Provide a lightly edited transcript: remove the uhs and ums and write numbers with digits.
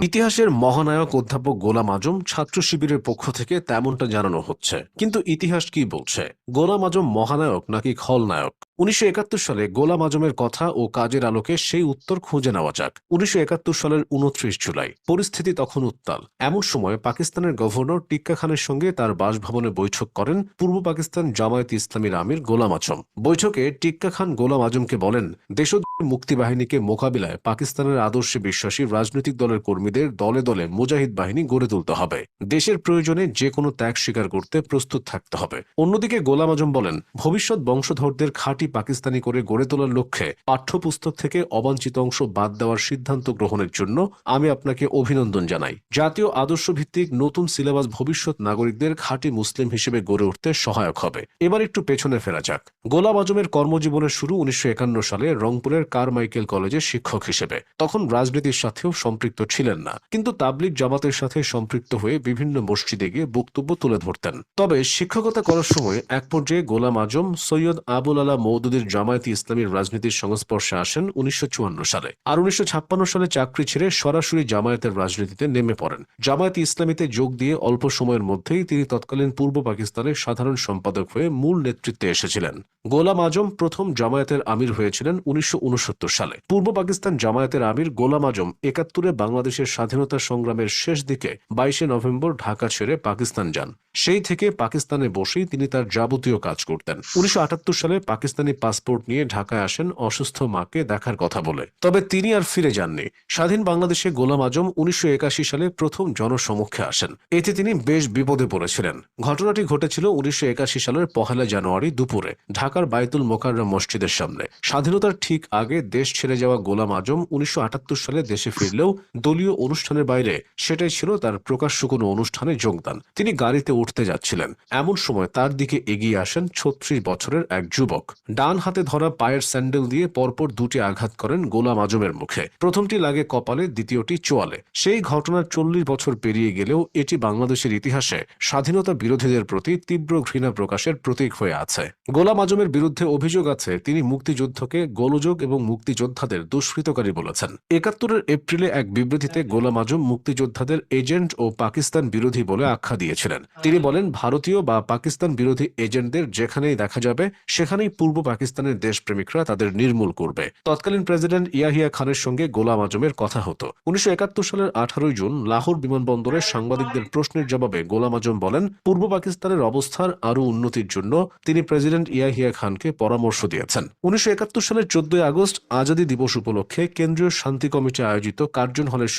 ইতিহাসের মহানায়ক অধ্যাপক গোলাম আজম ছাত্র শিবিরের পক্ষ থেকে তেমনটা জানানো হচ্ছে, কিন্তু ইতিহাস কি বলছে? গোলাম আজম মহানায়ক নাকি খলনায়ক? ১৯৭১ সালে গোলাম আজমের কথা ও কাজের আলোকে সেই উত্তর খুঁজে নেওয়া যাক। ১৯৭১ সালের ২৯ জুলাই পরিস্থিতি তখন উত্তাল। এমন সময় পাকিস্তানের গভর্নর টিক্কা খানের সঙ্গে তার বাসভবনে বৈঠক করেন পূর্ব পাকিস্তান জামায়াতে ইসলামীর আমির গোলাম আজম। বৈঠকে টিক্কা খান গোলাম আজমকে বলেন, দেশদ্রোহী মুক্তিবাহিনীকে মোকাবিলায় পাকিস্তানের আদর্শে বিশ্বাসী রাজনৈতিক দলের কর্মীদের দলে দলে মুজাহিদ বাহিনী গড়ে তুলতে হবে। দেশের প্রয়োজনে যে কোনো ত্যাগ স্বীকার করতে প্রস্তুত থাকতে হবে। অন্যদিকে গোলাম আজম বলেন, ভবিষ্যৎ বংশধরদের খাঁটি পাকিস্তানি করে গড়ে তোলার লক্ষ্যে পাঠ্যপুস্তক থেকে অবাঞ্ছিত অংশ বাদ দেওয়ার সিদ্ধান্ত গ্রহণের জন্য আমি আপনাকে অভিনন্দন জানাই। জাতীয় আদর্শ ভিত্তিক নতুন সিলেবাস ভবিষ্যৎ নাগরিকদের খাঁটি মুসলিম হিসেবে গড়ে উঠতে সহায়ক হবে। এবার একটু পেছনে ফেরা যাক। গোলাম আজমের কর্মজীবনের শুরু ১৯৫১ সালে রংপুরের কারমাইকেল কলেজে শিক্ষক হিসেবে। তখন রাজনীতির সাথেও সম্পৃক্ত ছিলেন না, কিন্তু তাবলিগ জামাতের সাথে সম্পৃক্ত হয়ে বিভিন্ন মসজিদে গিয়ে বক্তব্য তুলে ধরতেন। তবে শিক্ষকতা করার সময় এক পর্যায়ে গোলাম আজম সৈয়দ আবুল আলা মওদুদীর জামায়াতে ইসলামীর রাজনীতির সংস্পর্শে আসেন ১৯৫৪ সালে। আর ১৯৫৬ সালে চাকরি ছেড়ে সরাসরি জামায়াতের রাজনীতিতে নেমে পড়েন। জামায়াতে ইসলামীতে যোগ দিয়ে অল্প সময়ের মধ্যেই তিনি তৎকালীন পূর্ব পাকিস্তানের সাধারণ সম্পাদক হয়ে মূল নেতৃত্বে এসেছিলেন। গোলাম আজম প্রথম জামায়াতের আমির হয়েছিলেন ১৯৬৯ সালে। পূর্ব পাকিস্তান জামায়াতের আমির গোলাম আজম ৭১-এ বাংলাদেশের স্বাধীনতা সংগ্রামের শেষ দিকে ২২শে নভেম্বর ঢাকা ছেড়ে পাকিস্তান যান। সেই থেকে পাকিস্তানে বসেই তিনি তার যাবতীয় কাজ করতেন। ১৯৭৮ সালে পাকিস্তানি পাসপোর্ট নিয়ে ঢাকায় আসেন অসুস্থ মাকে দেখার কথা বলে। তবে তিনি আর ফিরে যাননি। স্বাধীন বাংলাদেশে গোলাম আজম ১৯৮১ সালে প্রথম জনসমক্ষে আসেন। এতে তিনি বেশ বিপদে পড়েছিলেন। ঘটনাটি ঘটেছিল ১৯৮১ সালের ১ জানুয়ারি দুপুরে ঢাকার বায়তুল মোকাররম মসজিদের সামনে। স্বাধীনতার ঠিক আগে দেশ ছেড়ে যাওয়া গোলাম আজম ১৯৭৮ সালে দেশে ফিরলেও দলীয় অনুষ্ঠানের বাইরে সেটাই ছিল তার প্রকাশ্য কোনো অনুষ্ঠানে যোগদান। তিনি গাড়িতে উঠতে যাচ্ছিলেন, এমন সময় তার দিকে এগিয়ে আসেন ৩৬ বছরের এক যুবক। ডান হাতে ধরা পায়ের স্যান্ডেল দিয়ে পরপর দুটি আঘাত করেন গোলাম আজমের মুখে। প্রথমটি লাগে কপালে, দ্বিতীয়টি চোয়ালে। সেই ঘটনার ৪০ বছর পেরিয়ে গেলেও এটি বাংলাদেশের ইতিহাসে স্বাধীনতা বিরোধীদের প্রতি তীব্র ঘৃণা প্রকাশের প্রতীক হয়ে আছে। গোলাম আজমের বিরুদ্ধে অভিযোগ আছে তিনি মুক্তিযুদ্ধকে গোলযোগ এবং মুক্তিযোদ্ধাদের দুষ্কৃতকারী বলেছেন। ৭১-এর এপ্রিলে এক বিবৃতিতে গোলাম আজম মুক্তিযোদ্ধাদের এজেন্ট ও পাকিস্তান বিরোধী বলে আখ্যা দিয়েছিলেন। তিনি বলেন, ভারতীয় বা পাকিস্তান বিরোধী এজেন্টদের যেখানেই দেখা যাবে সেখানেই পূর্ব পাকিস্তানের দেশপ্রেমিকরা তাদের নির্মূল করবে। তৎকালীন প্রেসিডেন্ট ইয়াহিয়া খানের সঙ্গে গোলাম আজমের কথা হতো। ১৯৭১ সালের ১৮ জুন লাহোর বিমানবন্দরে সাংবাদিকদের প্রশ্নের জবাবে গোলাম আজম বলেন, পূর্ব পাকিস্তানের অবস্থার আরও উন্নতির জন্য তিনি প্রেসিডেন্ট ইয়াহিয়া খানকে পরামর্শ দিয়েছেন। ১৯৭১ সালের ১৪ আগস্ট আজাদী দিবস উপলক্ষে কেন্দ্রীয় শান্তি কমিটি আয়োজিত কার্জন হলের